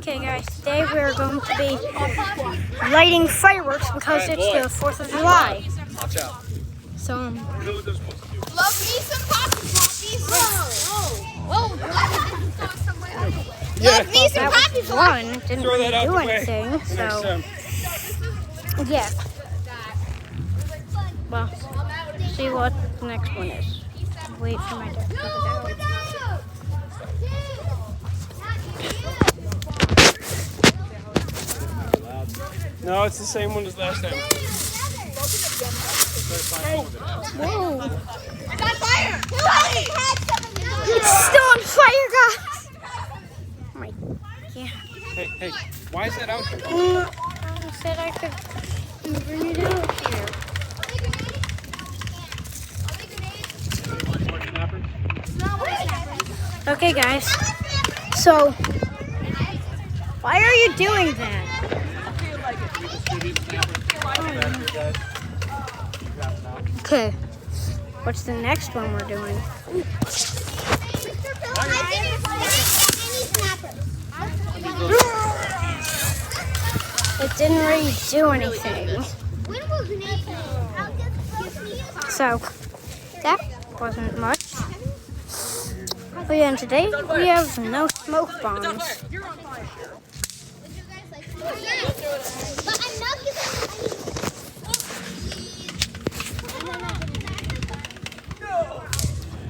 Okay guys, today we're going to be lighting fireworks because it's the 4th of July. Watch out. So, Love me some Poppy Poppies. Whoa. Love me some that Poppy was Poppies. fun. Didn't Throw really that out do the way. anything, so, yeah. Well, see what the next one is. Wait for my dad to put it out. No, it's the same one as last time. Whoa. It's on fire. It's still on fire, guys. Oh my, yeah. Hey, why is that out here? I said I could bring it out here. Okay, guys. So, why are you doing that? Okay. What's the next one we're doing? It didn't really do anything. So, that wasn't much. But yeah, and today we have no smoke bombs.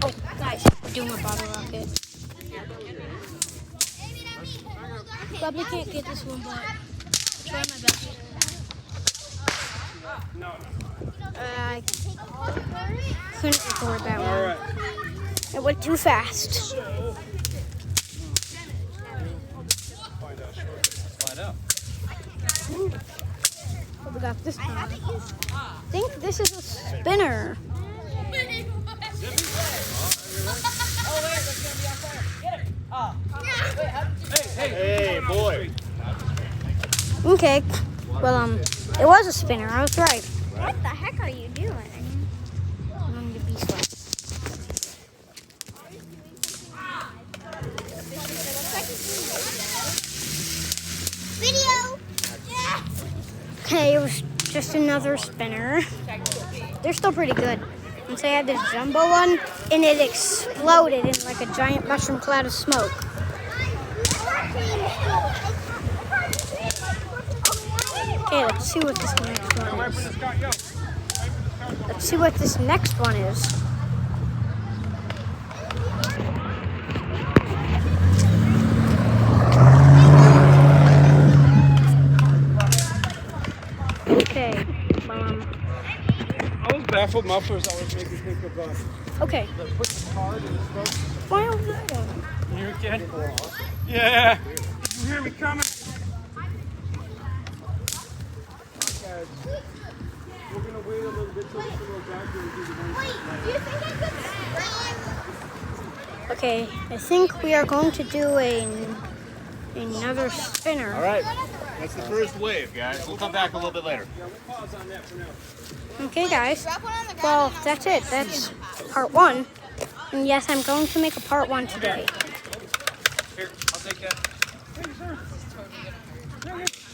Oh, guys, we're doing a bottle rocket. Probably can't get this one, but I'll try my best. I couldn't record that one. Alright. It went too fast. Find out. What we got this time? I think this is a spinner. Hey, boy. Okay. Well, it was a spinner. I was right. What the heck are you doing? I'm going to be slow. Video. Okay, it was just another spinner. They're still pretty good. And so I had this jumbo one, and it exploded in like a giant mushroom cloud of smoke. Okay, let's see what this next one is. Let's see what this next one is. Okay, Those baffled mufflers always make me think of okay. put the card in the smoke. Why was that one? You can. Yeah. You hear me coming? Guys, we're gonna wait a little bit till this little back here and do the one. Do you think I could? Okay, I think we are going to do another spinner. All right, that's the first wave, guys. We'll come back a little bit later. Pause on that for now. Okay, guys. Drop one on the ground. Well, that's it. That's part 1. And yes, I'm going to make a part 1 today. Here, I'll take that. Thank you, sir.